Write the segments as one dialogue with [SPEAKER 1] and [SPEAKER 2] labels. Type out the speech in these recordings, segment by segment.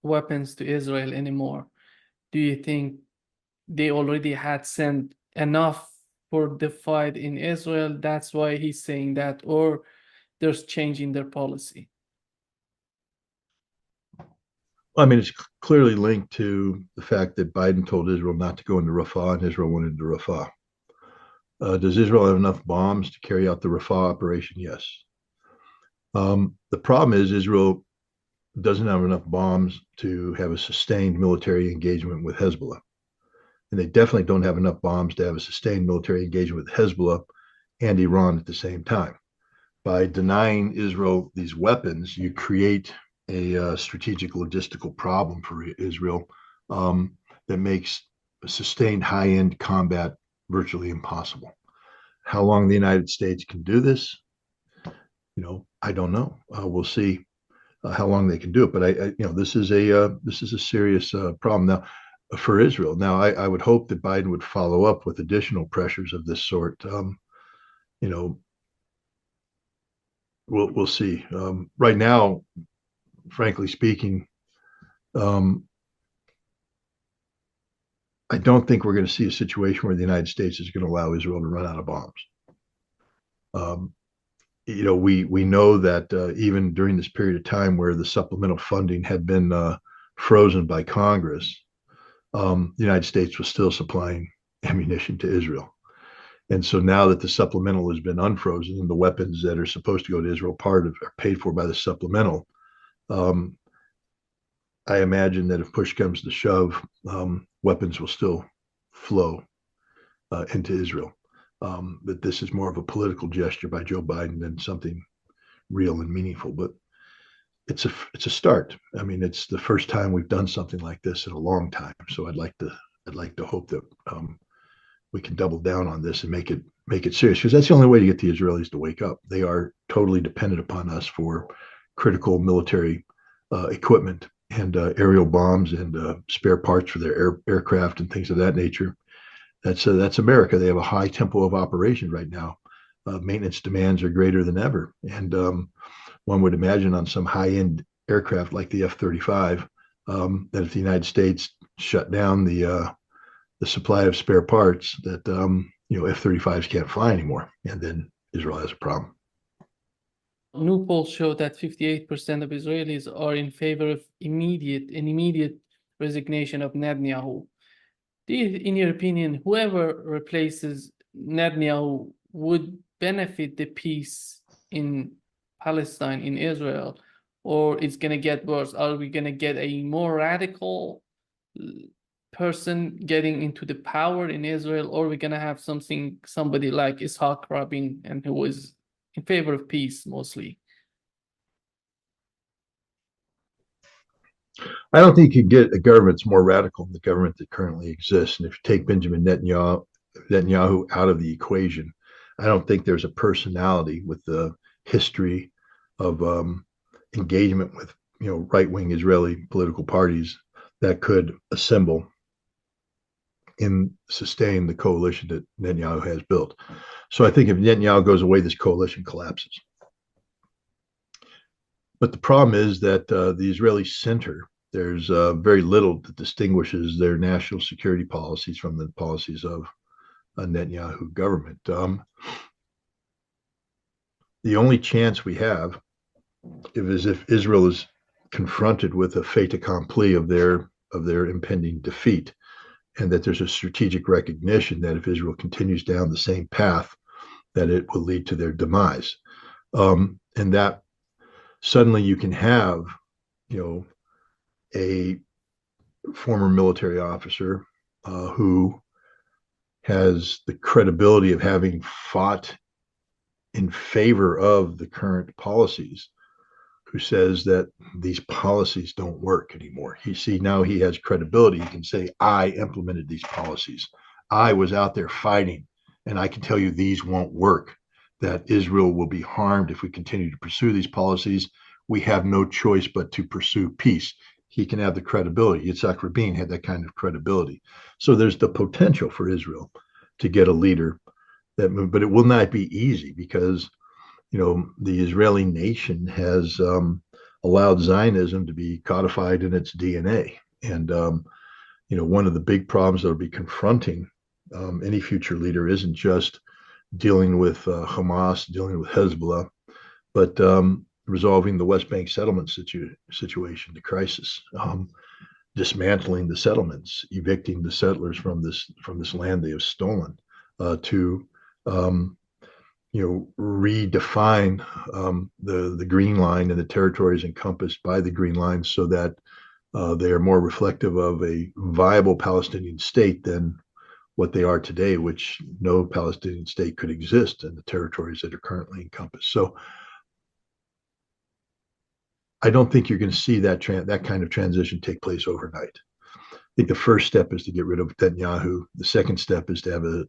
[SPEAKER 1] weapons to Israel anymore? Do you think they already had sent enough for the fight in Israel? That's why he's saying that, or there's change in their policy?
[SPEAKER 2] I mean, it's clearly linked to the fact that Biden told Israel not to go into Rafah, and Israel went into Rafah. Does Israel have enough bombs to carry out the Rafah operation? Yes. The problem is Israel doesn't have enough bombs to have a sustained military engagement with Hezbollah. And they definitely don't have enough bombs to have a sustained military engagement with Hezbollah and Iran at the same time. By denying Israel these weapons, you create a strategic logistical problem for Israel that makes sustained high-end combat virtually impossible. How long the United States can do this, I don't know. We'll see how long they can do it. But this is a serious problem now for Israel. Now, I would hope that Biden would follow up with additional pressures of this sort. We'll see. Right now, frankly speaking, I don't think we're going to see a situation where the United States is going to allow Israel to run out of bombs. We know that even during this period of time where the supplemental funding had been frozen by Congress, the United States was still supplying ammunition to Israel. And so now that the supplemental has been unfrozen and the weapons that are supposed to go to Israel are paid for by the supplemental, I imagine that if push comes to shove, weapons will still flow into Israel. That this is more of a political gesture by Joe Biden than something real and meaningful. But it's a start. I mean, it's the first time we've done something like this in a long time. So I'd like to hope that we can double down on this and make it serious, because that's the only way to get the Israelis to wake up. They are totally dependent upon us for critical military equipment and aerial bombs and spare parts for their aircraft and things of that nature. That's America. They have a high tempo of operation right now. Maintenance demands are greater than ever, and one would imagine on some high-end aircraft like the F-35 that if the United States shut down the supply of spare parts, that F-35s can't fly anymore, and then Israel has a problem.
[SPEAKER 1] New polls show that 58% of Israelis are in favor of immediate resignation of Netanyahu. In your opinion, whoever replaces Netanyahu would benefit the peace in Palestine, in Israel, or it's going to get worse? Are we going to get a more radical person getting into the power in Israel, or are we going to have somebody like Ishaq Rabin, and who was in favor of peace mostly?
[SPEAKER 2] I don't think you can get a government that's more radical than the government that currently exists. And if you take Benjamin Netanyahu out of the equation, I don't think there's a personality with the history of engagement with right-wing Israeli political parties that could assemble and sustain the coalition that Netanyahu has built. So I think if Netanyahu goes away, this coalition collapses. But the problem is that the Israeli center, there's very little that distinguishes their national security policies from the policies of a Netanyahu government. The only chance we have is if Israel is confronted with a fait accompli of their impending defeat, and that there's a strategic recognition that if Israel continues down the same path, that it will lead to their demise, and that suddenly you can have, a former military officer who has the credibility of having fought in favor of the current policies, who says that these policies don't work anymore. Now he has credibility. He can say, I implemented these policies. I was out there fighting, and I can tell you these won't work, that Israel will be harmed if we continue to pursue these policies. We have no choice but to pursue peace. He can have the credibility. Yitzhak Rabin had that kind of credibility. So there's the potential for Israel to get a leader that move, but it will not be easy, because the Israeli nation has a allowed Zionism to be codified in its DNA. And one of the big problems that will be confronting any future leader isn't just dealing with Hamas, dealing with Hezbollah, but resolving the West Bank settlement situation, the crisis, dismantling the settlements, evicting the settlers from this land they have stolen, to redefine the Green Line and the territories encompassed by the Green Line so that they are more reflective of a viable Palestinian state than what they are today, which no Palestinian state could exist in the territories that are currently encompassed. So I don't think you're going to see that kind of transition take place overnight. I think the first step is to get rid of Netanyahu. The second step is to have a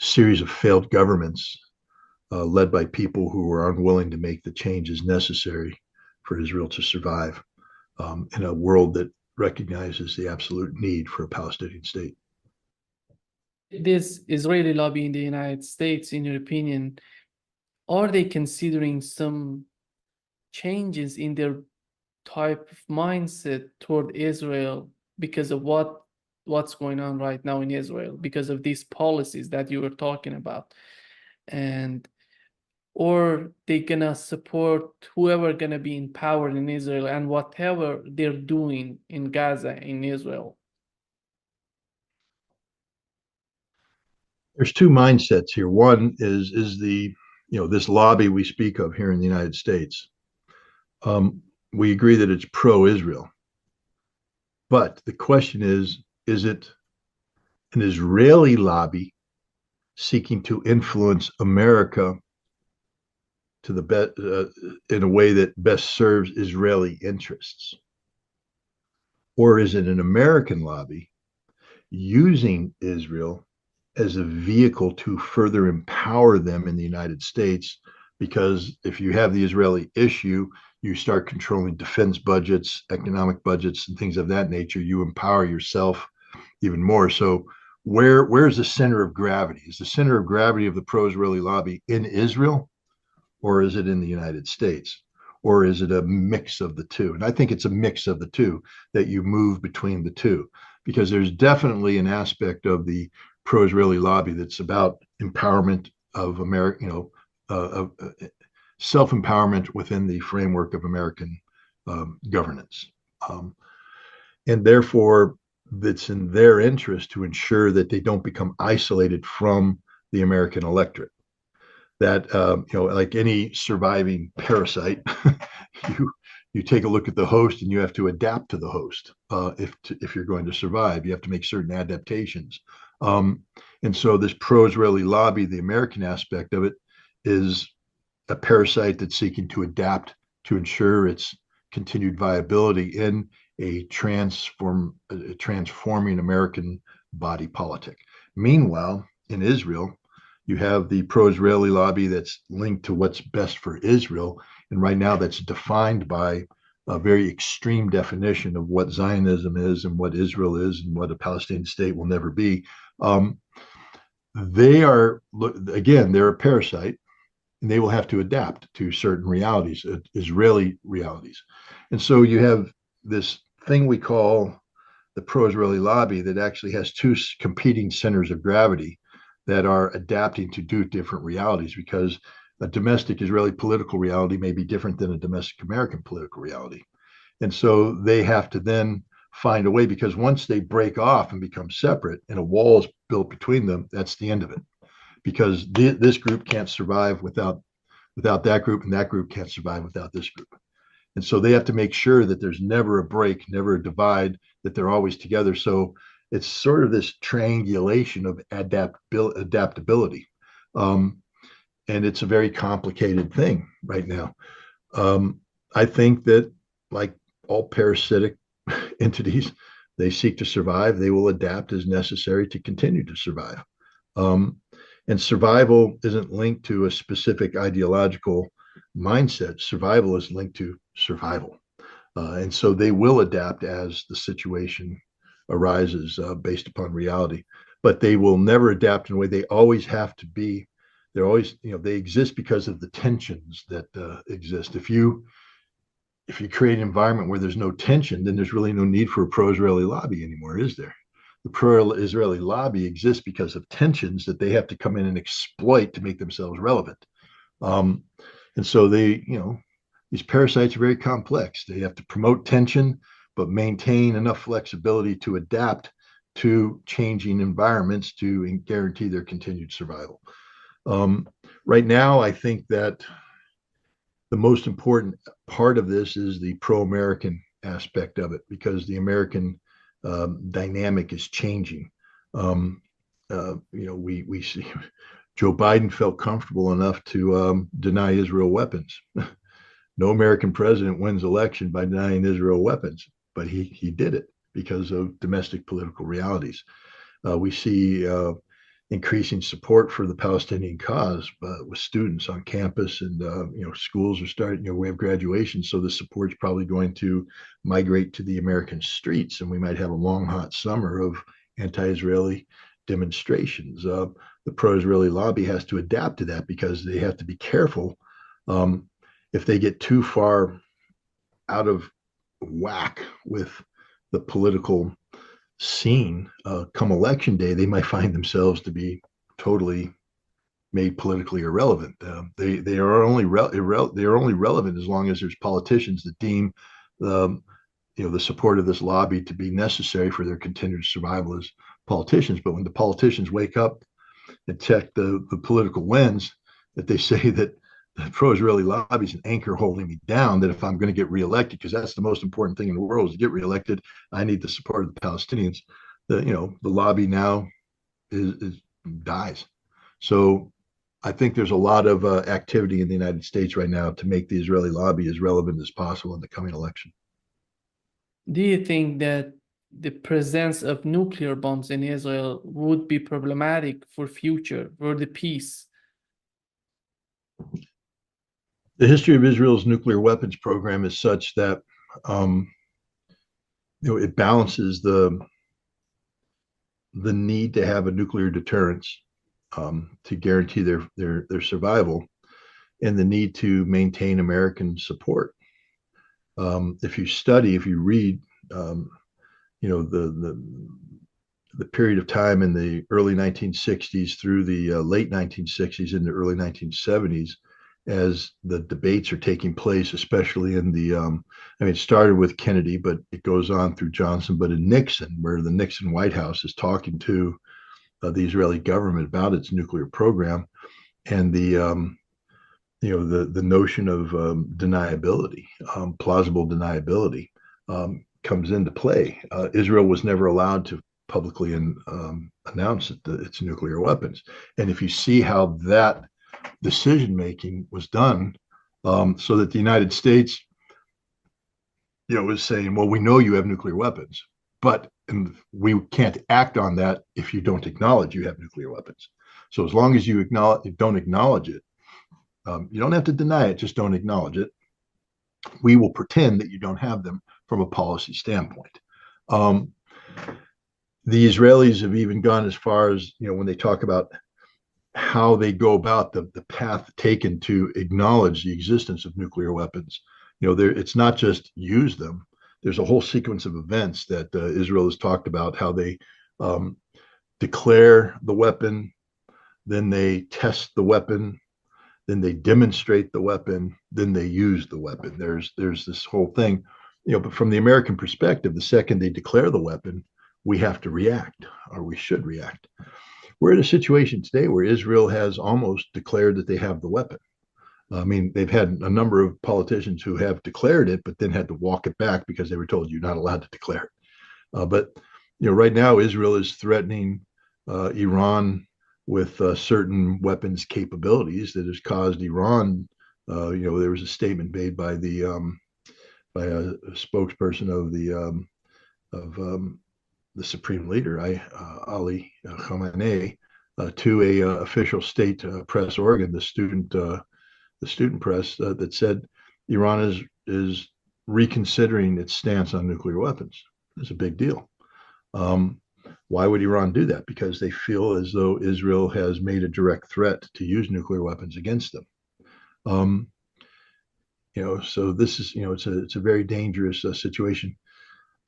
[SPEAKER 2] series of failed governments led by people who are unwilling to make the changes necessary for Israel to survive in a world that recognizes the absolute need for a Palestinian state.
[SPEAKER 1] This Israeli lobby in the United States, in your opinion, are they considering some changes in their type of mindset toward Israel because of what's going on right now in Israel, because of these policies that you were talking about? And or they gonna support whoever gonna be in power in Israel and whatever they're doing in Gaza, in Israel?
[SPEAKER 2] There's two mindsets here. One is the this lobby we speak of here in the United States. We agree that it's pro-Israel, but the question is it an Israeli lobby seeking to influence America to in a way that best serves Israeli interests, or is it an American lobby using Israel as a vehicle to further empower them in the United States? Because if you have the Israeli issue, you start controlling defense budgets, economic budgets, and things of that nature. You empower yourself even more. So where's the center of gravity? Is the center of gravity of the pro-Israeli lobby in Israel, or is it in the United States? Or is it a mix of the two? And I think it's a mix of the two, that you move between the two, because there's definitely an aspect of the pro-Israeli lobby that's about empowerment of America, self-empowerment within the framework of American governance. And therefore, it's in their interest to ensure that they don't become isolated from the American electorate. That, like any surviving parasite, you take a look at the host and you have to adapt to the host. If you're going to survive, you have to make certain adaptations. And so this pro-Israeli lobby, the American aspect of it, is a parasite that's seeking to adapt to ensure its continued viability in a transforming American body politic. Meanwhile, in Israel, you have the pro-Israeli lobby that's linked to what's best for Israel. And right now that's defined by a very extreme definition of what Zionism is and what Israel is and what a Palestinian state will never be. They're a parasite, and they will have to adapt to certain realities, Israeli realities. And so you have this thing we call the pro-Israeli lobby that actually has two competing centers of gravity that are adapting to do different realities, because a domestic Israeli political reality may be different than a domestic American political reality. And so they have to then find a way, because once they break off and become separate and a wall is built between them, that's the end of it. Because this group can't survive without that group, and that group can't survive without this group. And so they have to make sure that there's never a break, never a divide, that they're always together. So it's sort of this triangulation of adaptability. And it's a very complicated thing right now. I think that, like all parasitic entities, they seek to survive. They will adapt as necessary to continue to survive. And survival isn't linked to a specific ideological mindset. Survival is linked to survival. And so they will adapt as the situation arises based upon reality. But they will never adapt in a way. They always have to be. They're always, they exist because of the tensions that exist. If you if you create an environment where there's no tension, then there's really no need for a pro-Israeli lobby anymore, is there? The pro-Israeli lobby exists because of tensions that they have to come in and exploit to make themselves relevant. Um, and so these parasites are very complex. They have to promote tension, but maintain enough flexibility to adapt to changing environments to guarantee their continued survival. Right now, I think that the most important part of this is the pro-American aspect of it, because the American dynamic is changing. We see Joe Biden felt comfortable enough to deny Israel weapons. No American president wins election by denying Israel weapons, but he did it because of domestic political realities. We see increasing support for the Palestinian cause with students on campus, and schools are starting. We have graduation, so the support's probably going to migrate to the American streets, and we might have a long, hot summer of anti-Israeli demonstrations. The pro-Israeli lobby has to adapt to that because they have to be careful. If they get too far out of whack with the political scene come election day, they might find themselves to be totally made politically irrelevant. They are only they are only relevant as long as there's politicians that deem the support of this lobby to be necessary for their continued survival as politicians. But when the politicians wake up and check the political lens, that they say that the pro-Israeli lobby is an anchor holding me down, that if I'm going to get reelected, because that's the most important thing in the world is to get reelected, I need the support of the Palestinians. The lobby now is dies. So I think there's a lot of activity in the United States right now to make the Israeli lobby as relevant as possible in the coming election.
[SPEAKER 1] Do you think that the presence of nuclear bombs in Israel would be problematic for the peace?
[SPEAKER 2] The history of Israel's nuclear weapons program is such that it balances the need to have a nuclear deterrence to guarantee their survival, and the need to maintain American support. If you read, the period of time in the early 1960s through the late 1960s into early 1970s, as the debates are taking place, especially in it started with Kennedy, but it goes on through Johnson, but in Nixon, where the Nixon White House is talking to the Israeli government about its nuclear program, and the notion of deniability, plausible deniability, comes into play. Israel was never allowed to publicly announce its nuclear weapons, and if you see how that decision making was done, so that the United States, was saying, well, we know you have nuclear weapons, but we can't act on that if you don't acknowledge you have nuclear weapons. So as long as you don't acknowledge it, you don't have to deny it, just don't acknowledge it. We will pretend that you don't have them from a policy standpoint. The Israelis have even gone as far as, when they talk about how they go about the path taken to acknowledge the existence of nuclear weapons. It's not just use them. There's a whole sequence of events that Israel has talked about, how they declare the weapon, then they test the weapon, then they demonstrate the weapon, then they use the weapon. There's this whole thing, but from the American perspective, the second they declare the weapon, we have to react, or we should react. We're in a situation today where Israel has almost declared that they have the weapon. They've had a number of politicians who have declared it, but then had to walk it back because they were told you're not allowed to declare it. But right now, Israel is threatening Iran with certain weapons capabilities that has caused Iran. There was a statement made by by a spokesperson of the supreme leader, Ali Khamenei, to a official state press organ, the student press, that said Iran is reconsidering its stance on nuclear weapons. It's a big deal. Why would Iran do that? Because they feel as though Israel has made a direct threat to use nuclear weapons against them. So this is, it's a very dangerous situation.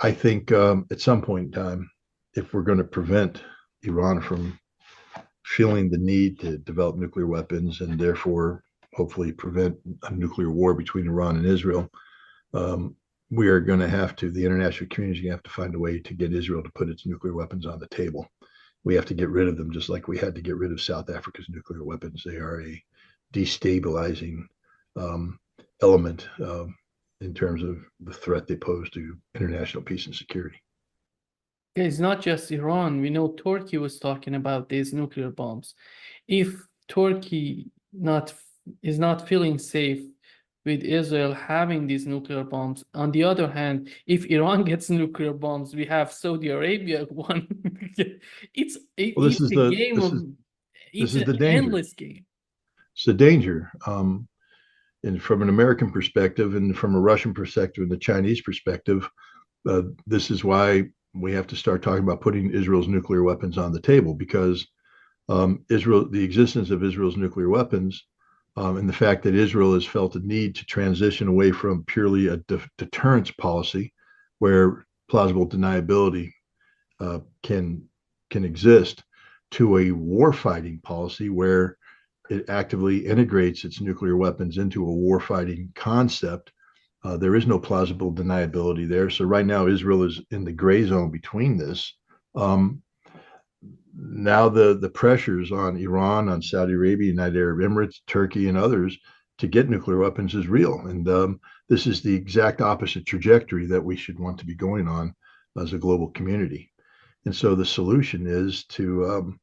[SPEAKER 2] I think at some point in time, if we're going to prevent Iran from feeling the need to develop nuclear weapons and therefore hopefully prevent a nuclear war between Iran and Israel, we are going to have to, the international community is going to have to find a way to get Israel to put its nuclear weapons on the table. We have to get rid of them, just like we had to get rid of South Africa's nuclear weapons. They are a destabilizing element in terms of the threat they pose to international peace and security.
[SPEAKER 1] It's not just Iran. We know Turkey was talking about these nuclear bombs. If Turkey is not feeling safe with Israel having these nuclear bombs, on the other hand, if Iran gets nuclear bombs, we have Saudi Arabia one.
[SPEAKER 2] Well,
[SPEAKER 1] It's a game of
[SPEAKER 2] this
[SPEAKER 1] it's
[SPEAKER 2] is
[SPEAKER 1] an
[SPEAKER 2] the danger.
[SPEAKER 1] endless game.
[SPEAKER 2] It's the danger. And from an American perspective, and from a Russian perspective, and the Chinese perspective, this is why we have to start talking about putting Israel's nuclear weapons on the table, because the existence of Israel's nuclear weapons, and the fact that Israel has felt a need to transition away from purely a deterrence policy, where plausible deniability can exist, to a warfighting policy where it actively integrates its nuclear weapons into a warfighting concept. There is no plausible deniability there. So right now, Israel is in the gray zone between this. Now the pressures on Iran, on Saudi Arabia, United Arab Emirates, Turkey, and others to get nuclear weapons is real. And this is the exact opposite trajectory that we should want to be going on as a global community. And so the solution is to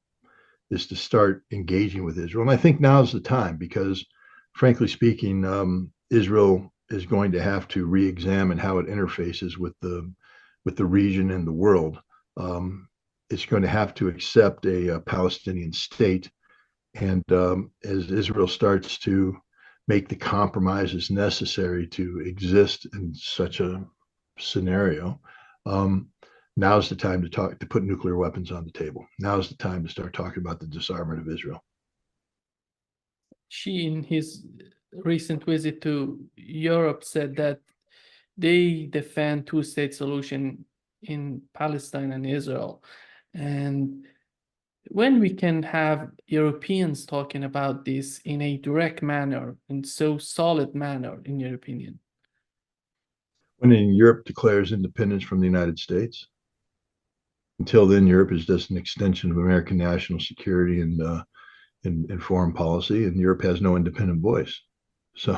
[SPEAKER 2] start engaging with Israel. And I think now's the time, because frankly speaking, Israel is going to have to re-examine how it interfaces with the region and the world. It's going to have to accept a Palestinian state. And as Israel starts to make the compromises necessary to exist in such a scenario, now's the time to put nuclear weapons on the table. Now's the time to start talking about the disarmament of Israel.
[SPEAKER 1] Xi, in his recent visit to Europe, said that they defend two-state solution in Palestine and Israel. And when we can have Europeans talking about this in a direct manner, in so solid manner, in your opinion?
[SPEAKER 2] When Europe declares independence from the United States. Until then, Europe is just an extension of American national security and foreign policy, and Europe has no independent voice. So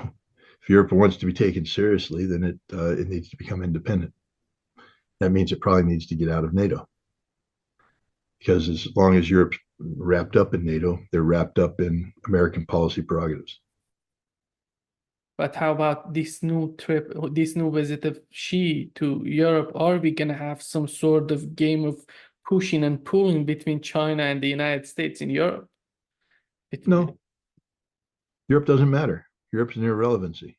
[SPEAKER 2] if Europe wants to be taken seriously, then it needs to become independent. That means it probably needs to get out of NATO. Because as long as Europe's wrapped up in NATO, they're wrapped up in American policy prerogatives.
[SPEAKER 1] But how about this new trip, this new visit of Xi to Europe? Are we going to have some sort of game of pushing and pulling between China and the United States in Europe?
[SPEAKER 2] No, Europe doesn't matter. Europe's an irrelevancy.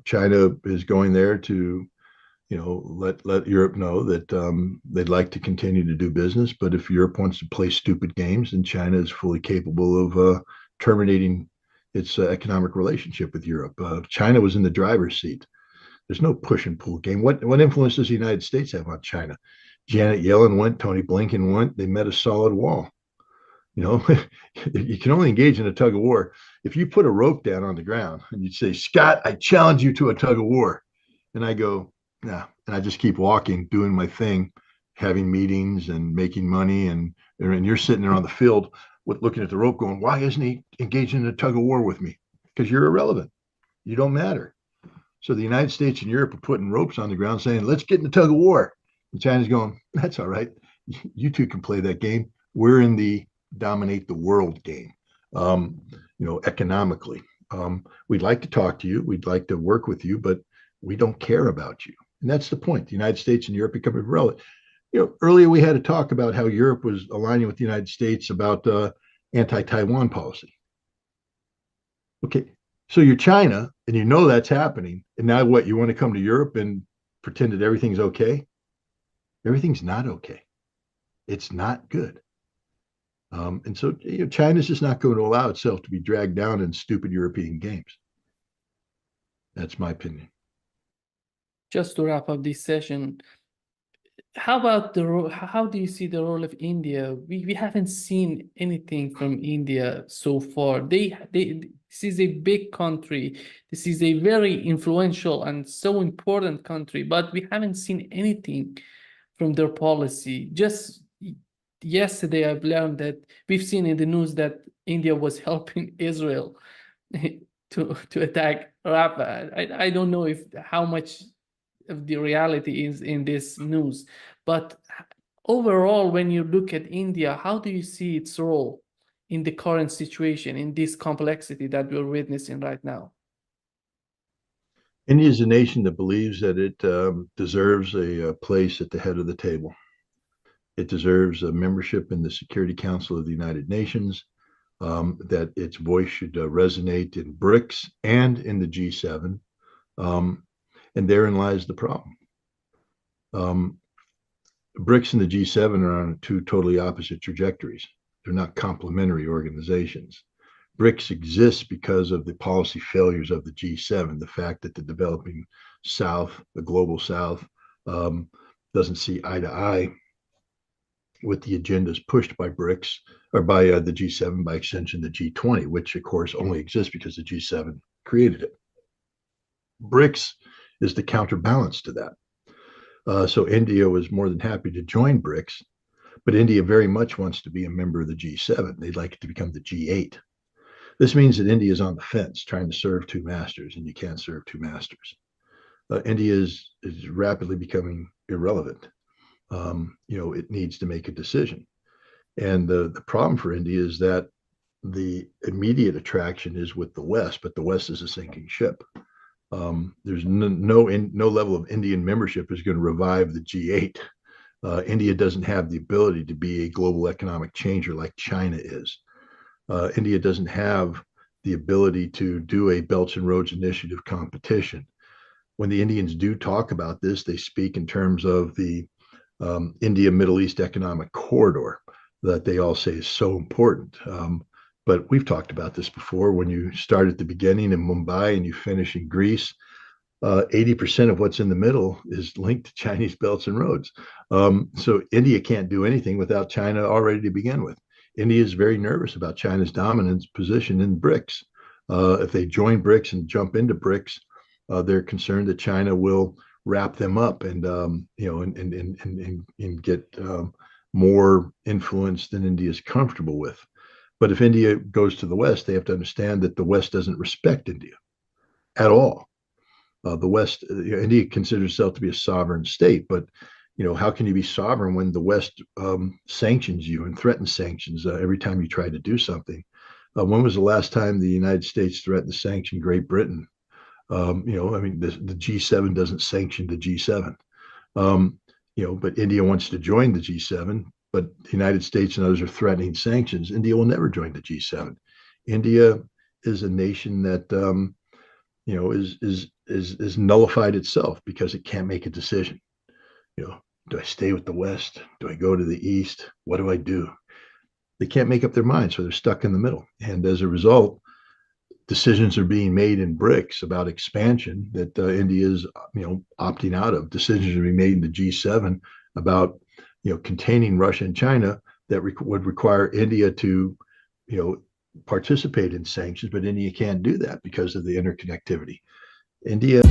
[SPEAKER 2] China is going there to, let Europe know that they'd like to continue to do business. But if Europe wants to play stupid games, then China is fully capable of terminating its economic relationship with Europe. China was in the driver's seat. There's no push and pull game. What influence does the United States have on China? Janet Yellen went, Tony Blinken went, they met a solid wall. You can only engage in a tug of war if you put a rope down on the ground and you say, Scott, I challenge you to a tug of war. And I go, nah. And I just keep walking, doing my thing, having meetings and making money. And you're sitting there on the field looking at the rope going, why isn't he engaging in a tug of war with me? Because you're irrelevant. You don't matter. So the United States and Europe are putting ropes on the ground saying, let's get in the tug of war. And China's going, that's all right. You two can play that game. We're in the dominate the world game, economically. We'd like to talk to you. We'd like to work with you, but we don't care about you. And that's the point. The United States and Europe become irrelevant. Earlier we had a talk about how Europe was aligning with the United States about anti-Taiwan policy. Okay, so you're China and you know that's happening. And now what, you want to come to Europe and pretend that everything's okay? Everything's not okay. It's not good. And so China's just not going to allow itself to be dragged down in stupid European games. That's my opinion.
[SPEAKER 1] Just to wrap up this session, how about the role? How do you see the role of India? We haven't seen anything from India so far. This is a big country. This is a very influential and so important country, but we haven't seen anything from their policy. Just yesterday, I've learned that we've seen in the news that India was helping Israel to attack Rafah. I don't know if how much of the reality is in this news, but overall, when you look at India, how do you see its role in the current situation, in this complexity that we're witnessing right now?
[SPEAKER 2] India is a nation that believes that it deserves a place at the head of the table. It deserves a membership in the Security Council of the United Nations, that its voice should resonate in BRICS and in the G7. And therein lies the problem. BRICS and the G7 are on two totally opposite trajectories. They're not complementary organizations. BRICS exists because of the policy failures of the G7, the fact that the developing South, the global South, doesn't see eye to eye with the agendas pushed by BRICS or by the G7, by extension, the G20, which of course only exists because the G7 created it. BRICS is the counterbalance to that. So India was more than happy to join BRICS, but India very much wants to be a member of the G7. They'd like it to become the G8. This means that India is on the fence, trying to serve two masters, and you can't serve two masters. India is rapidly becoming irrelevant. It needs to make a decision. And the problem for India is that the immediate attraction is with the West, but the West is a sinking ship. There's no level of Indian membership is going to revive the G8. India doesn't have the ability to be a global economic changer like China is. India doesn't have the ability to do a Belt and Roads Initiative competition. When the Indians do talk about this, they speak in terms of the India-Middle East Economic Corridor that they all say is so important. But we've talked about this before. When you start at the beginning in Mumbai and you finish in Greece, 80% of what's in the middle is linked to Chinese belts and roads. So India can't do anything without China already to begin with. India is very nervous about China's dominance position in BRICS. If they join BRICS and jump into BRICS, they're concerned that China will wrap them up and get more influence than India is comfortable with. But if India goes to the West, they have to understand that the West doesn't respect India at all. The West, India considers itself to be a sovereign state, but how can you be sovereign when the West sanctions you and threatens sanctions every time you try to do something? When was the last time the United States threatened to sanction Great Britain? The G7 doesn't sanction the G7. But India wants to join the G7, but the United States and others are threatening sanctions. India will never join the G7. India is a nation that is nullified itself because it can't make a decision. Do I stay with the West? Do I go to the East? What do I do? They can't make up their minds, so they're stuck in the middle. And as a result, decisions are being made in BRICS about expansion that India is, opting out of. Decisions are being made in the G7 about, containing Russia and China that would require India to, participate in sanctions, but India can't do that because of the interconnectivity. India